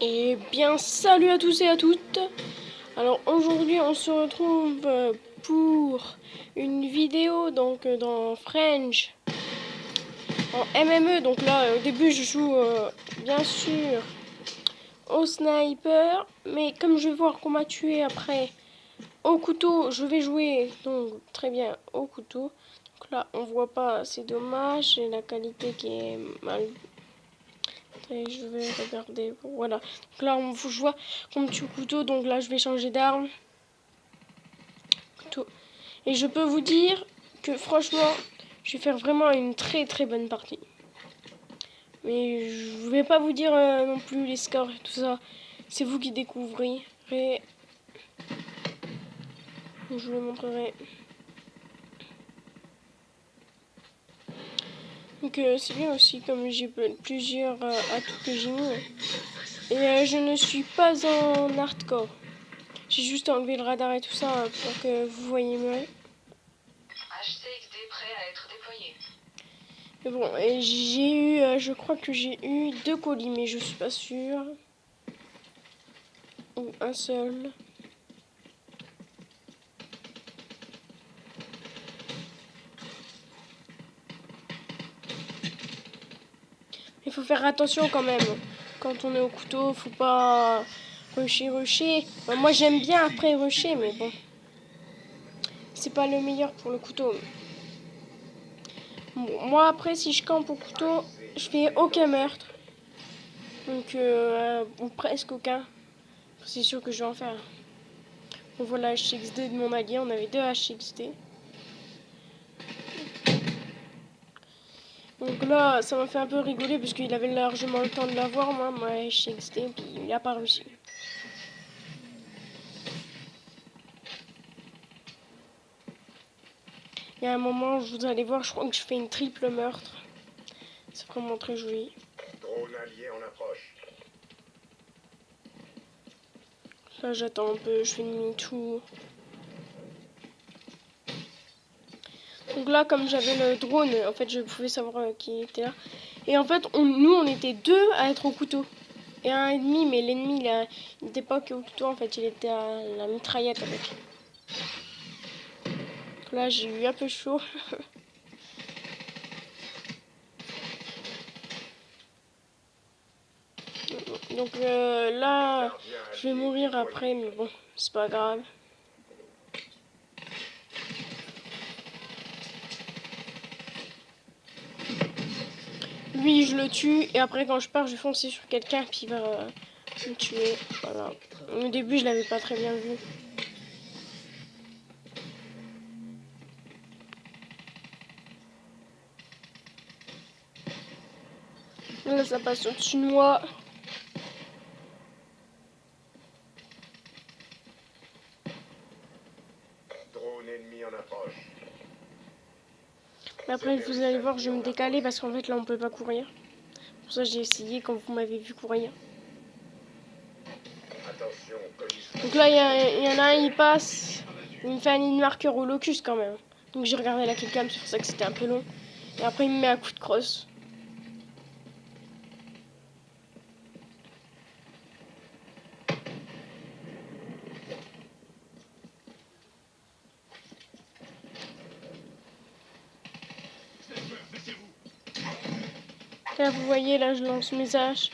Et bien salut à tous et à toutes. Alors aujourd'hui on se retrouve pour une vidéo donc dans French en MME. Donc là au début je joue bien sûr au sniper, mais comme je vais voir qu'on m'a tué après au couteau, je vais jouer donc très bien au couteau. Donc là on voit pas, c'est dommage, j'ai la qualité qui est mal. Et je vais regarder. Voilà. Donc là, je vois qu'on me tue au couteau. Donc là, je vais changer d'arme. Couteau. Et je peux vous dire que franchement, je vais faire vraiment une très très bonne partie. Mais je vais pas vous dire non plus les scores et tout ça. C'est vous qui découvrirez. Je vous le montrerai. Donc c'est bien aussi comme j'ai plusieurs atouts que j'ai mis. Et je ne suis pas en hardcore. J'ai juste enlevé le radar et tout ça pour que vous voyez mieux. HCXD prêt à être déployé. Mais bon, et j'ai eu, je crois que j'ai eu 2 colis, mais je suis pas sûre. Ou un seul. Il faut faire attention quand même. Quand on est au couteau, faut pas rusher. Enfin, moi j'aime bien après rusher, mais bon. C'est pas le meilleur pour le couteau. Bon, moi après, si je campe au couteau, je fais aucun meurtre. Donc, ou presque aucun. C'est sûr que je vais en faire. Bon, voilà HXD de mon allié. On avait 2 HXD. Donc là, ça m'a fait un peu rigoler parce qu'il avait largement le temps de l'avoir, moi HXD, puis il n'a pas réussi. Il y a un moment, vous allez voir, je crois que je fais une triple meurtre. C'est vraiment très joli. Drone allié en approche. Là, j'attends un peu, je fais demi-tour. Donc là, comme j'avais le drone, en fait, je pouvais savoir qui était là. Et en fait, nous, on était 2 à être au couteau. Et un ennemi, mais l'ennemi, il n'était pas qu'au couteau, en fait, il était à la mitraillette avec. Donc là, j'ai eu un peu chaud. Donc là, je vais mourir après, mais bon, c'est pas grave. Lui, je le tue, et après, quand je pars, je vais foncer sur quelqu'un, puis il va me tuer. Voilà. Au début, je l'avais pas très bien vu. Là, ça passe au-dessus de moi. Drone ennemi en approche. Mais après, vous allez voir, je vais me décaler, parce qu'en fait, là, on peut pas courir. Pour ça, j'ai essayé quand vous m'avez vu courir. Attention, colis. Donc là, il y en a un, il passe. Il me fait une marqueur au locus, quand même. Donc j'ai regardé la killcam, c'est pour ça que c'était un peu long. Et après, il me met un coup de crosse. Là, vous voyez, là, je lance mes haches.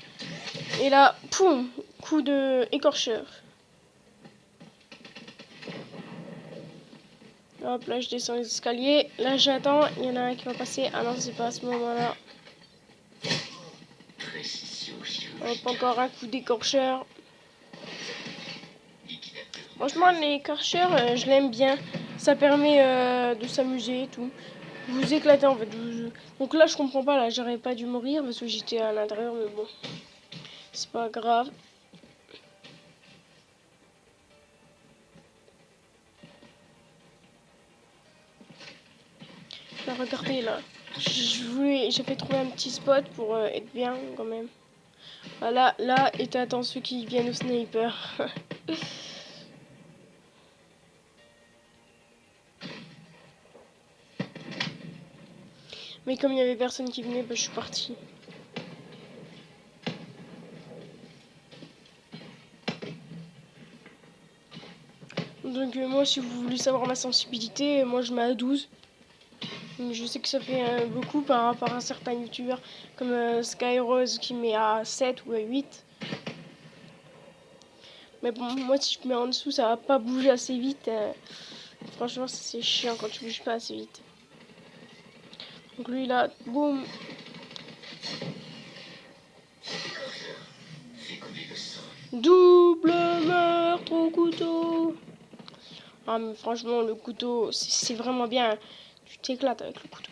Et là, poum, coup de écorcheur. Hop, là, je descends les escaliers. Là, j'attends. Il y en a un qui va passer. Ah non, c'est pas à ce moment-là. Hop, encore un coup d'écorcheur. Franchement, l'écorcheur, je l'aime bien. Ça permet de s'amuser et tout. Vous éclatez en fait. Donc là, je comprends pas. Là, j'aurais pas dû mourir parce que j'étais à l'intérieur, mais bon, c'est pas grave. Là, regardez là. J'ai fait trouver un petit spot pour être bien quand même. Voilà, là, et t'attends ceux qui viennent au sniper. Mais comme il y avait personne qui venait, bah, je suis partie. Donc moi, si vous voulez savoir ma sensibilité, moi je mets à 12. Mais je sais que ça fait beaucoup par rapport à certains youtubeurs comme Skyrose qui met à 7 ou à 8. Mais bon, moi si je mets en dessous, ça va pas bouger assez vite. Franchement, c'est chiant quand tu bouges pas assez vite. Donc lui là, boum. Double meurtre au couteau. Ah mais franchement, le couteau, c'est vraiment bien. Tu t'éclates avec le couteau.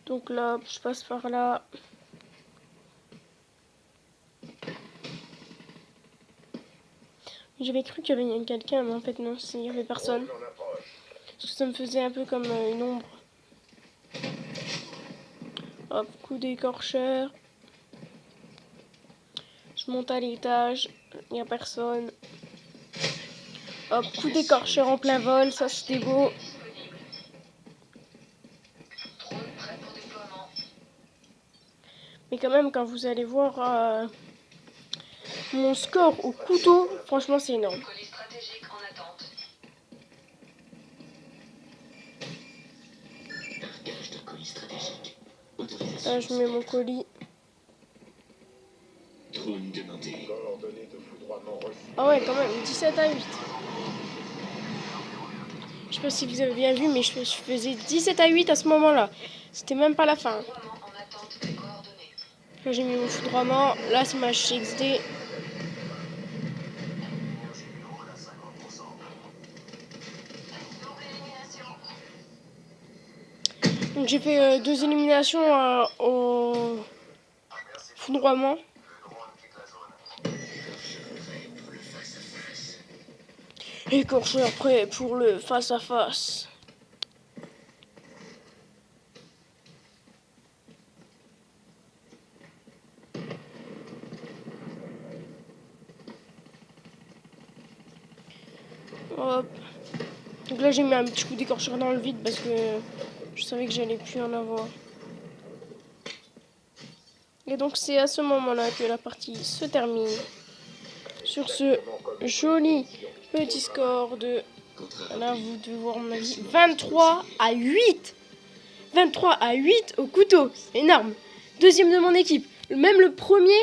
Donc là, je passe par là. J'avais cru qu'il y avait quelqu'un, mais en fait non, il n'y avait personne. Drone en approche. Parce que ça me faisait un peu comme une ombre. Hop, coup d'écorcheur. Je monte à l'étage, il n'y a personne. Hop, coup d'écorcheur en plein vol, ça c'était beau. Drone prêt pour déploiement. Mais quand même, quand vous allez voir mon score au couteau, franchement c'est énorme. Colis stratégique en attente. Marquage de colis stratégique. Autorisation. Là, je mets mon colis. Drone demandé. Coordonnées de foudroiement reçues. Ah ouais, quand même, 17 à 8. Je sais pas si vous avez bien vu, mais je faisais 17 à 8 à ce moment-là. C'était même pas la fin. Foudroiement en attente des coordonnées. Là, j'ai mis mon foudroiement. Là, c'est ma HXD. Double élimination. Donc, j'ai fait 2 éliminations au foudroiement. Écorcheur prêt pour le face-à-face. Hop. Donc là j'ai mis un petit coup d'écorcheur dans le vide parce que je savais que j'allais plus en avoir. Et donc c'est à ce moment-là que la partie se termine. Sur ce joli petit score de... Là vous devez voir mon avis. 23 à 8. 23 à 8 au couteau. C'est énorme. Deuxième de mon équipe. Même le premier,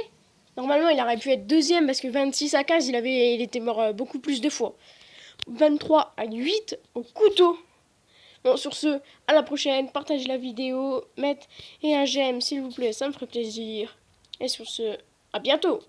normalement il aurait pu être deuxième parce que 26 à 15 il était mort beaucoup plus de fois. 23 à 8 au couteau. Bon, sur ce, à la prochaine. Partagez la vidéo, mettez un j'aime s'il vous plaît, ça me ferait plaisir. Et sur ce, à bientôt.